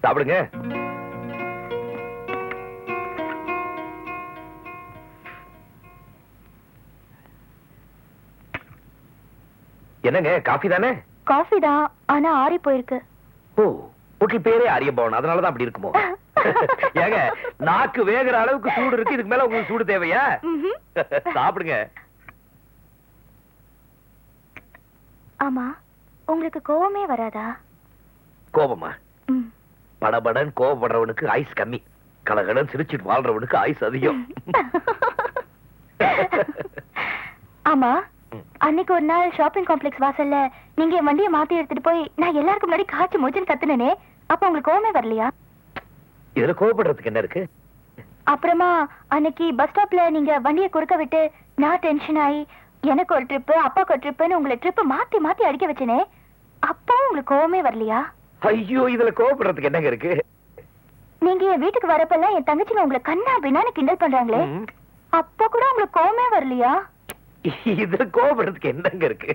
சாப்பிடுங்க. என்னங்க, காஃபி தானே? காஃபி தான், ஆனா ஆறி போயிருக்கு. ஓ, ஹோட்டல் பேரே ஆரிய பவன், அதனாலதான் அப்படி இருக்குமோ? ஏங்க, நாக்கு வேகிற அளவுக்கு சூடு இருக்கு, இதுக்கு மேல உங்களுக்கு சூடு தேவையா? சாப்பிடுங்க. ஆமா, உங்களுக்கு கோவமே வராதா? கோபமா? படபடன் கோபப்படுறவனுக்கு ஐஸ் கம்மி, கலகடன் சிரிச்சிட்டு வாழ்றவனுக்கு ஐஸ் அதிகம். ஆமா, அன்னைக்கு ஒரு நாள் ஷாப்பிங் காம்ப்ளெக்ஸ் வாசல்ல நீங்க என் வண்டியை மாத்தி எடுத்துட்டு போய் நான் எல்லாருக்கும் முன்னாடி காய்ச்சி மூச்சுன்னு கத்துனே, அப்ப உங்களுக்கு கோவமே வரலையா? இதுல கோவப்படுறதுக்கு என்ன இருக்கு? அப்புறமா அன்னைக்கு பஸ் ஸ்டாப்ல நீங்க வண்டியை குறுக்க விட்டு நான் டென்ஷன் ஆகி எனக்கு ஒரு ட்ரிப்பு அப்பாக்கு ஒரு ட்ரிப்புன்னு உங்களை ட்ரிப்பு மாத்தி மாத்தி அடிக்க வச்சனே, அப்போ உங்களுக்கு கோவமே வரலையா? ஐயோ, இதுல கோவப்படுறதுக்கு என்னங்க இருக்கு? நீங்க என் வீட்டுக்கு வரப்பெல்லாம் என் தங்கச்சிங்க உங்களை கண்ணா பின்னான்னு கிண்டல் பண்றாங்களே, அப்ப கூட உங்களுக்கு கோவமே வரலையா? இதுல கோவப்படுறதுக்கு என்னங்க இருக்கு?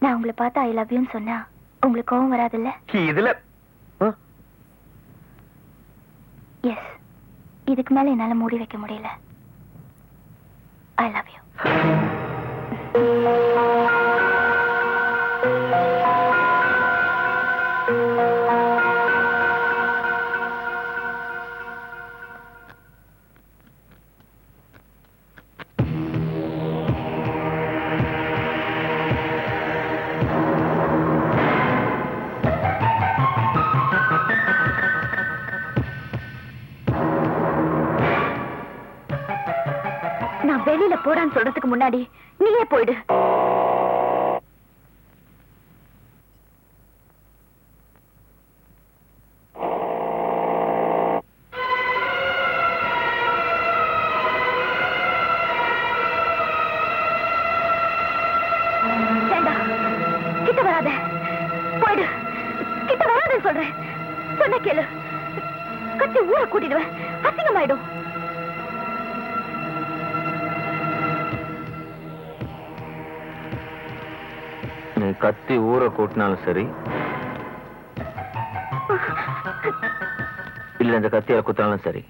நான் உங்களை பார்த்தா ஐ லவ் யூன்னு சொன்னா உங்களுக்கு கோவம் வராதுல்ல? இதுல எஸ், இதுக்கு மேல என்னால மூடி வைக்க முடியல. I love you. நான் வெளியில போறான்னு சொல்றதுக்கு முன்னாடி நீயே போயிடு. கிட்ட வராத, போயிடு. கிட்ட வராதுன்னு சொல்றேன். சொன்ன கேளு, கத்தி ஊரை கூட்டிடுவேன், அசிங்கமாயிடும். நீ கத்தி ஊரை கூட்டினாலும் சரி, இல்ல இந்த கத்தியால குத்தினாலும் சரி,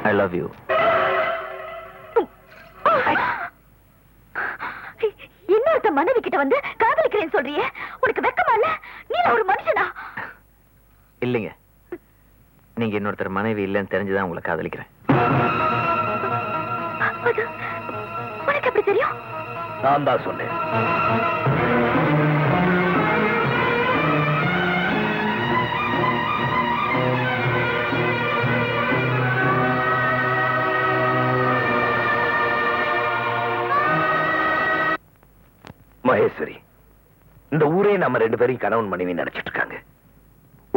ஐ லவ் யூ. இன்னொருத்த மனைவி கிட்ட வந்து காதலிக்கிறேன்னு சொல்றியே, உனக்கு வெக்கமா இல்ல? நீ ஒரு மனுஷனா? இல்லைங்க, நீங்க இன்னொருத்தர் மனைவி இல்லைன்னு தெரிஞ்சுதான் உங்களை காதலிக்கிறேன். உனக்கு எப்படி தெரியும்? நான் தான் சொன்னேன். மகேஸ்வரி, இந்த ஊரே நாம ரெண்டு பேரும் கணவன் மனைவி நினைச்சிட்டு இருக்காங்க.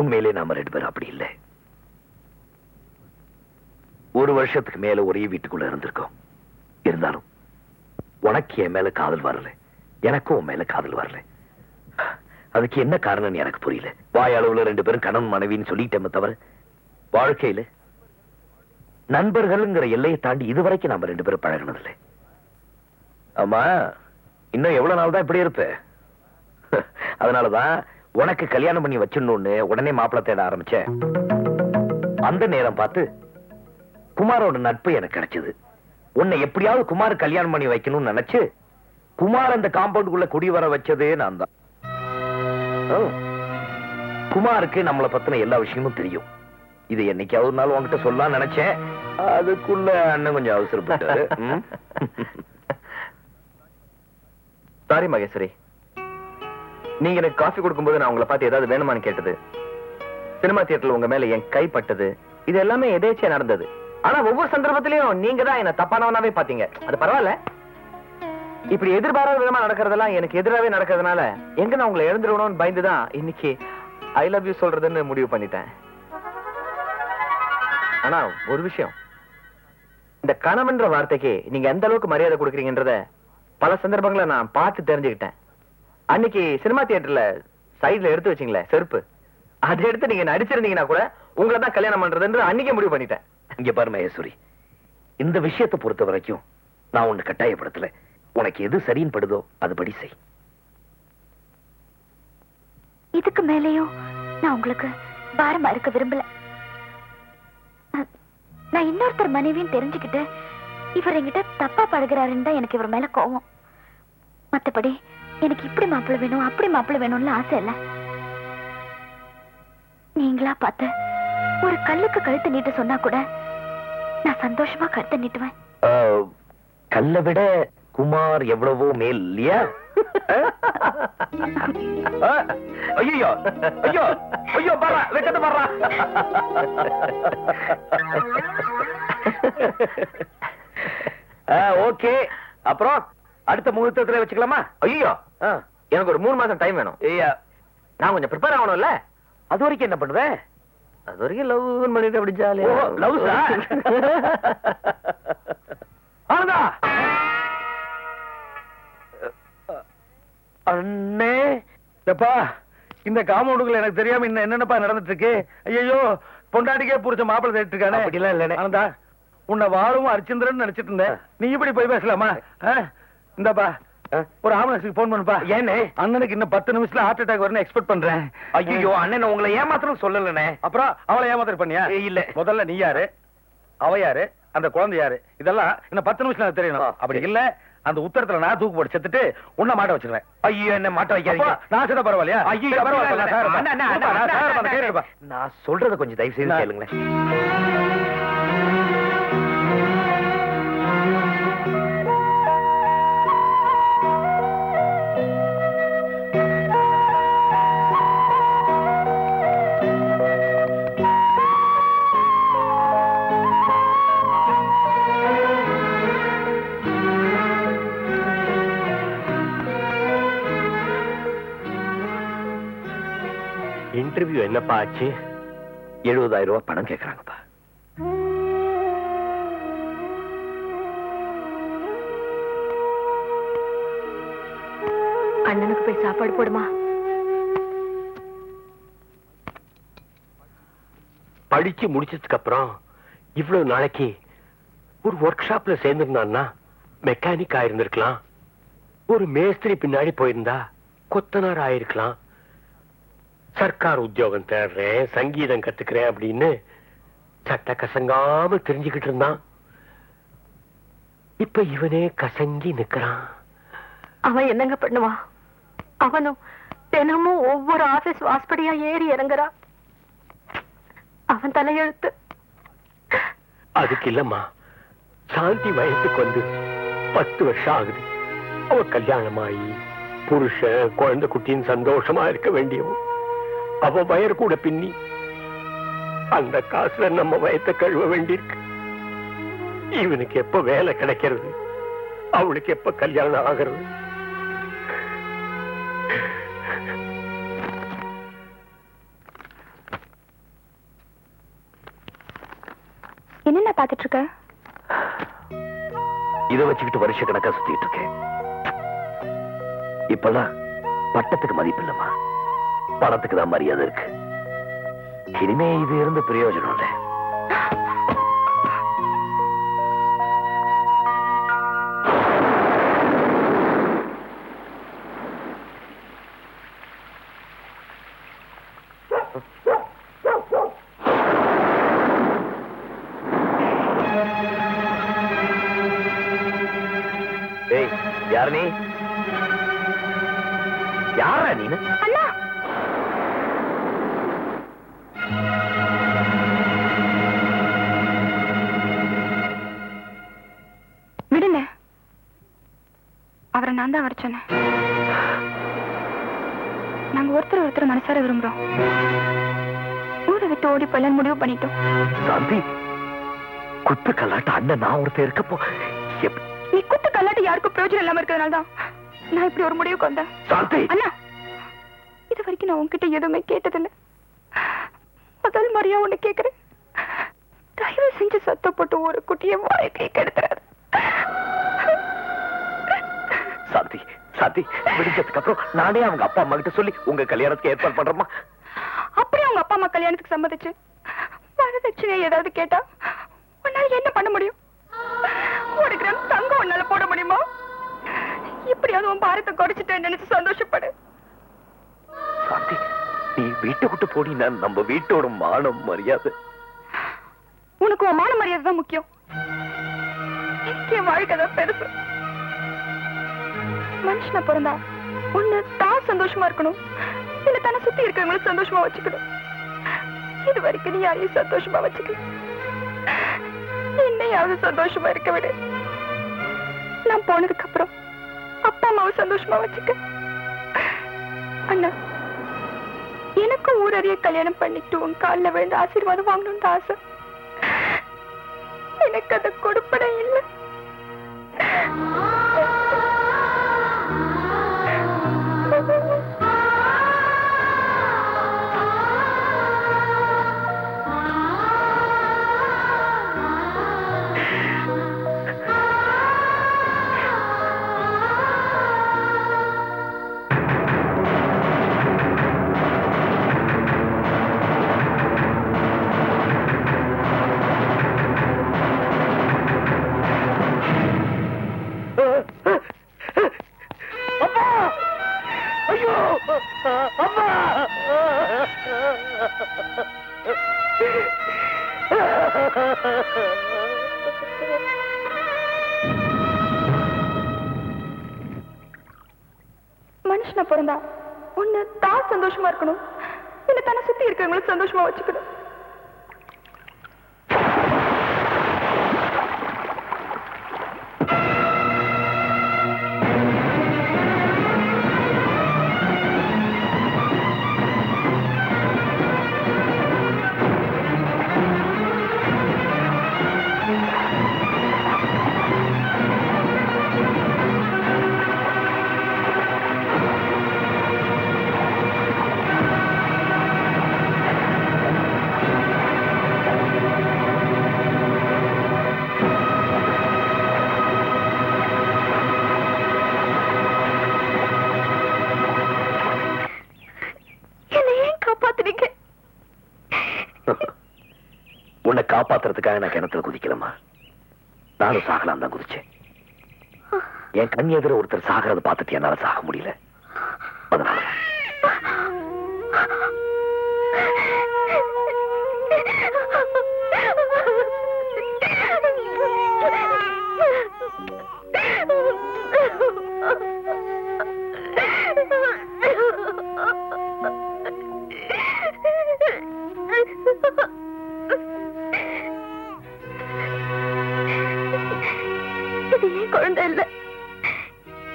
உண்மையிலே நாம ரெண்டு பேரும் அப்படி இல்லை. ஒரு வருஷத்துக்கு மேல ஒரே வீட்டுக்குள்ள இருந்திருக்கோம். இருந்தாலும் உனக்கு என் மேல காதல் வரல, எனக்கும் உன் மேல காதல் வரல. அதுக்கு என்ன காரணம் எனக்கு புரியல. வாய் அளவுல ரெண்டு பேரும் கணவன் மனைவின்னு சொல்லிட்டேமே தவிர, வாழ்க்கையில நண்பர்கள்ங்கிற எல்லையை தாண்டி இதுவரைக்கும் நாம ரெண்டு பேரும் பழகினதில்லை. ஆமா, இன்னும் எவ்வளவு நாள் தான் இப்படி இருப்ப? அதனாலதான் உனக்கு கல்யாணம் பண்ணி வச்சிடணும்னு உடனே மாப்பிள்ளை தேட ஆரம்பிச்சேன். அந்த நேரம் பார்த்து குமாரோட நட்பு எனக்கு கிடைச்சது. உன்னை எப்படியாவது குமார் கல்யாணம் பண்ணி வைக்கணும்னு நினைச்சு குமார் அந்த காம்பவுண்டுக்குள்ள குடி வர வச்சதே நான் தான். குமாருக்கு நம்மளை பத்தின எல்லா விஷயமும் தெரியும். இது என்னைக்காவது ஒரு நாள் உன்கிட்ட சொல்லலாம் நினைச்சேன். அதுக்குள்ள அண்ணன் கொஞ்சம் அவசரப்பட்டாரு. சாரி மகேஸ்வரி, நீங்க எனக்கு காஃபி கொடுக்கும்போது நான் உங்களை பார்த்து ஏதாவது வேணுமான்னு கேட்டது, சினிமா தியேட்டர்ல உங்க மேல என் கைப்பட்டது, இது எல்லாமே எதேச்சே நடந்தது. ஆனா ஒவ்வொரு சந்தர்ப்பத்திலையும் நீங்க தான் என்ன தப்பானவனாவே பாத்தீங்க. அது பரவாயில்ல. இப்படி எதிர்பாராத விதமா நடக்கிறதெல்லாம் எனக்கு எதிராவே நடக்கிறதுனால எங்க நான் உங்களை எழுந்துடணும்னு பயந்துதான் இன்னைக்கு ஐ லவ் யூ சொல்றதுன்னு முடிவு பண்ணிட்டேன். ஆனா ஒரு விஷயம், இந்த கணவன்ற வார்த்தைக்கு நீங்க எந்த அளவுக்கு மரியாதை கொடுக்குறீங்கன்றத பல சந்தர்ப்பங்களை நான் பார்த்து தெரிஞ்சுக்கிட்டேன். அன்னைக்கு சினிமா தியேட்டர்ல சைட்ல எடுத்து வச்சீங்களே செருப்பு, அதை எடுத்து நீங்க நடிச்சிருந்தீங்கன்னா கூட உங்களை தான் கல்யாணம் பண்றதுன்னு அன்னைக்கே முடிவு பண்ணிட்டேன். இங்க பாரு மகேஸ்வரி, இந்த விஷயத்தை பொறுத்த வரைக்கும் நான் உன்னை கட்டாயப்படுத்தல. உனக்கு எது சரின்னு படுதோ அதுபடி செய். இதுக்கு மேலேயும் நான் உங்களுக்கு பாரமா இருக்க விரும்பல. நான் இன்னொருத்தர் மனைவியும் தெரிஞ்சுக்கிட்டு இவர் என்கிட்ட தப்பா பழகிறாருன்னு தான் எனக்கு இவர் மேல கோவம். மத்தபடி எனக்கு இப்படி மாப்பிள்ளை வேணும் அப்படி மாப்பிள்ளை வேணும்னு ஆசை இல்ல. நீங்களா பார்த்து ஒரு கல்லுக்கு கழுத்து நீட்ட சொன்னா கூட நான் சந்தோஷமா கழுத்தை நீட்டுவேன். கல்லை விட குமார் எவ்வளவோ மேல் இல்லையா? ஐயோ ஐயோ ஐயோ பாரா வெக்கத்து பாரா. ஓகே, அப்புறம் அடுத்த முகூர்த்தத்துல வச்சுக்கலாமா? ஐயோ, எனக்கு ஒரு 3 மாசம் டைம் வேணும். ஐயா, நான் கொஞ்சம் ப்ரிப்பேர் ஆகணும்ல. அது வரைக்கும் என்ன பண்ணுவேன்? அது வரைக்கும் லவ் பண்ணிட்டு அப்படி ஜாலியா. லவ் சார் ஆனதா அண்ணே. எப்பா, இந்த காம்பவுண்டுக்குள்ள எனக்கு தெரியாம இன்னும் என்னென்னப்பா நடந்துட்டு இருக்கு? ஐயோ, பொண்டாட்டிக்கே புரிச்ச மாப்பிள்ளை தேடிட்டு இருக்கானே. அப்படிலாம் இல்ல ஆனந்தா, உன்னை வாழும் அரிச்சந்திரன் நினைச்சிட்டு இருந்தேன். நீ இப்படி போய் பேசலாமா? இந்தப்பா ஒரு ஆம்புலன்ஸுக்கு போன் பண்ணுப்பா. ஏன்னே, அண்ணனுக்கு இன்னும் 10 நிமிஷத்துல ஹார்ட் அட்டாக் வரணும் எக்ஸ்பெக்ட் பண்றேன். ஐயோ அண்ணன், உங்களை ஏமாத்தணும் சொல்லலனே. அப்புறம் அவளை ஏமாத்திர பண்ணியா? இல்ல, முதல்ல நீ யாரு, அவ யாரு, அந்த குழந்தை யாரு, இதெல்லாம் இன்னும் 10 நிமிஷத்துல எனக்கு தெரியணும். அப்படி இல்ல அந்த உத்தரத்துல நான் தூக்கு போட்டு செத்துட்டு உன்னை மாட்ட வச்சிருவேன். ஐயோ, என்ன மாட்ட வைக்காதீங்க. நான் செத்த பரவாயில்லையா? ஐயோ பரவாயில்ல. நான் சொல்றத கொஞ்சம் தயவு செய்து கேளுங்களேன். இன்டர்வியூ என்னப்பா ஆச்சு? 70,000 ரூபாய் பணம் கேட்கறாங்கப்பா. அண்ணனுக்கு போய் சாப்பாடு போடுமா. படிச்சு முடிச்சதுக்கு அப்புறம் இவ்வளவு நாளைக்கு ஒரு ஒர்க் ஷாப்ல சேர்ந்திருந்தான்னா மெக்கானிக் ஆயிருந்திருக்கலாம். ஒரு மேஸ்திரி பின்னாடி போயிருந்தா கொத்தனார் ஆயிருக்கலாம். சர்க்கார் உத்தியோகம் தேடுறேன், சங்கீதம் கத்துக்கிறேன் அப்படின்னு சட்ட கசங்காம தெரிஞ்சுக்கிட்டு இருந்தான். இப்ப இவனே கசங்கி நிக்கிறான். அவன் என்னங்க பண்ணுவான்? அவனும் தினமும் ஒவ்வொரு ஆபீஸ் வாஸ்படியா ஏறி இறங்குறான். அவன் தலையெழுத்து. அதுக்கு இல்லம்மா, சாந்தி வயசுக்கு வந்து 10 வருஷம் ஆகுது. அவ கல்யாணமாயி புருஷன் குழந்தை குட்டின்னு சந்தோஷமா இருக்க வேண்டியவன் அவ வயர் கூட பின்னி அந்த காசுல நம்ம வயத்தை கழுவ வேண்டியிருக்கு. இவனுக்கு எப்ப வேலை கிடைக்கிறது, அவளுக்கு எப்ப கல்யாணம் ஆகிறது? என்ன பாத்துட்டு இருக்க? இதை வச்சுக்கிட்டு வருஷ கணக்கா சுத்திட்டு இருக்கேன். இப்பெல்லாம் பட்டத்துக்கு மதிப்பு இல்லம்மா, பணத்துக்கு தான் மரியாதை இருக்கு. இனிமே இது இருந்து பிரயோஜனம் இல்லை. யார் நீ? யாரா நீ? அண்ணா, விடுங்க. அவரை நான் தான் வர சொன்னேன். நாங்க ஒருத்தர் மனசார விரும்புறோம். ஊரை விட்டு ஓடி போயிடலாம் முடிவு பண்ணிட்டோம். சாந்தி, குத்து கல்லாட்ட அண்ணன் நான் ஒருத்தர் இருக்கப்போ நீ குத்து கல்லாட்டு யாருக்கும் பிரயோஜனம் இல்லாம இருக்கிறதுனால தான் நான் இப்படி ஒரு முடிவுக்கு வந்தேன். சாந்தி, அண்ணா, இது வரைக்கும் நான் உன்கிட்ட எதுவுமே கேட்டதில்லை. முதல் முறையா உன்னை கேட்கிறேன். தயவு செஞ்சு சத்தப்பட்டு ஒரு குட்டியை வாழ்க்கையை கெடுத்துறாரு. சாந்தி, சாந்தி, விடிஞ்சதுக்கு அப்புறம் நானே அவங்க அப்பா அம்மா கிட்ட சொல்லி உங்க கல்யாணத்துக்கு ஏற்பாடு பண்றோமா? அப்படியே அவங்க அப்பா அம்மா கல்யாணத்துக்கு சம்மதிச்சு வரதட்சணை ஏதாவது கேட்டா உன்னால என்ன பண்ண முடியும்? 1 கிராம் தங்கம் உன்னால போட முடியுமா? இப்படியாவது உன் பாரத்தை குறைச்சிட்டேன்னு நினைச்சு சந்தோஷப்படு. சாந்தி, நீ வீட்டை விட்டு போனீன்னா நம்ம வீட்டோட மானம் மரியாதை. உனக்கு உன் மான மரியாதை தான் முக்கியம். என் வாழ்க்கை தான் பெருசு. மனுஷனை பிறந்தா ஒண்ணு தான் சந்தோஷமா இருக்கணும், இல்ல தன்னை சுத்தி இருக்கிறவங்களும் சந்தோஷமா வச்சுக்கணும். இது வரைக்கும் நீ யாரையும் சந்தோஷமா வச்சுக்கல. என்னையாவது சந்தோஷமா இருக்க விடு. நான் போனதுக்கு அப்புறம் அப்பா அம்மாவை சந்தோஷமா வச்சுக்க. அண்ணா, எனக்கும் ஊரறிய கல்யாணம் பண்ணிட்டு உன் காலில் விழுந்து ஆசீர்வாதம் வாங்கணும்னு ஆசை. எனக்கு அதை கொடுப்பட இல்லை. மனுஷனை பிறந்தா ஒண்ணு தான் சந்தோஷமா இருக்கணும், இல்ல தன்னை சுத்தி இருக்கிறவங்களும் சந்தோஷமா வச்சுக்கணும். உன்னை காப்பாத்துறதுக்காக நான் கிணத்துல குதிக்கலமா, நானும் சாகலாம் தான் குதிச்சேன். என் கண் எதிர ஒருத்தர் சாகிறத பார்த்துட்டு என்னால சாக முடியல. அதனால இது என் குழந்தை இல்ல,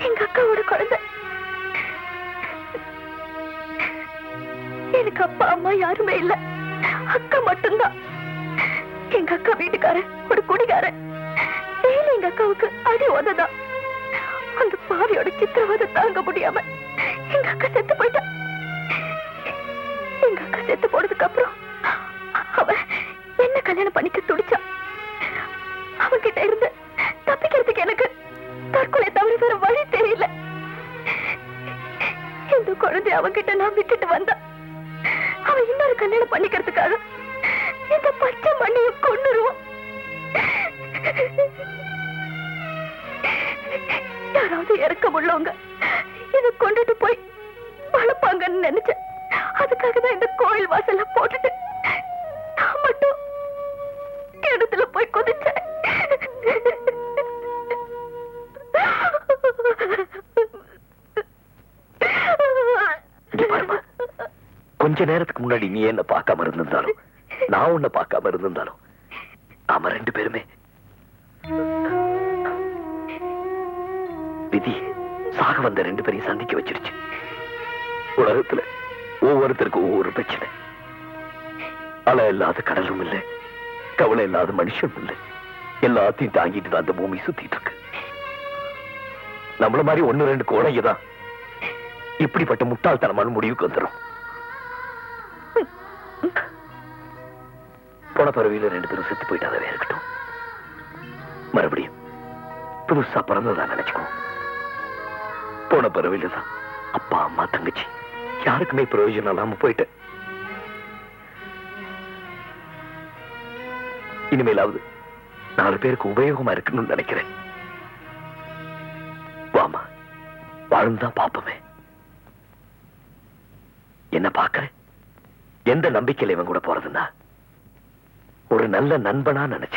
எங்க அக்காவோட குழந்தை. எனக்கு அப்பா அம்மா யாருமே இல்ல, அக்கா மட்டும்தான். எங்க அக்கா வீட்டுக்காரன் ஒரு குடிகாரன். டெய்லி எங்க அக்காவுக்கு அடி உததான். அந்த பாவியோட சித்திரவதை தாங்க முடியாம எங்க அக்கா செத்து போயிட்டா. எங்க அக்கா செத்து போனதுக்கு அப்புறம் அவ என்ன கல்யாணம் பண்ணிக்க துடிச்சா. அவன்கிட்ட இருந்து தப்பிக்கிறதுக்கு எனக்கு தற்கொலை தவிர வேற வழி தெரியல. இந்த குழந்தை அவன்கிட்ட நான் விட்டுட்டு வந்தா அவன் இன்னொரு கல்யாணம் பண்ணிக்கிறதுக்காக இந்த பச்சை மண்ணையும் கொண்டுருவான். யாராவது இறக்கம் உள்ளவங்க இதை கொண்டுட்டு போய் வளர்ப்பாங்கன்னு நினைச்சேன். அதுக்காக தான் இந்த கோயில் வாசல்ல போட்டுட்டு நான் மட்டும் கிணத்துல போய் குதிச்சேன். கொஞ்ச நேரத்துக்கு முன்னாடி நீ என்ன பார்க்காம இருந்திருந்தாலும், நான் உன்னை பார்க்காம இருந்திருந்தாலும், நாம ரெண்டு பேருமே விதி சாக வந்த ரெண்டு பேரையும் சந்திக்க வச்சிருச்சு. உலகத்துல ஒவ்வொருத்தருக்கும் ஒவ்வொரு பிரச்சனை. அலை இல்லாத கடலும் இல்லை, கவலை இல்லாத மனுஷனும் இல்லை. எல்லாத்தையும் தாங்கிட்டு தான் அந்த பூமி சுத்திட்டு இருக்கு. நம்மள மாதிரி ஒன்னு ரெண்டு கோடைதான் இப்படிப்பட்ட முட்டாள்தனமான முடிவுக்கு வந்துடும். போன பறவையில ரெண்டு பேரும் செத்து போயிட்டாவே இருக்கட்டும், மறுபடியும் புதுசா பிறந்ததான் நினைச்சுக்கோ. போன பறவையில தான் அப்பா அம்மா தங்கச்சி யாருக்குமே பிரயோஜனம் இல்லாம போயிட்டு. இனிமேலாவது 4 பேருக்கு உபயோகமா இருக்கணும்னு நினைக்கிறேன். வாமா, வாழ்ந்தான் பாப்பமே. என்ன பாக்குறேன்? எந்த நம்பிக்கையில இவன் கூட போறதுன்னா ஒரு நல்ல நண்பனா நினைச்சு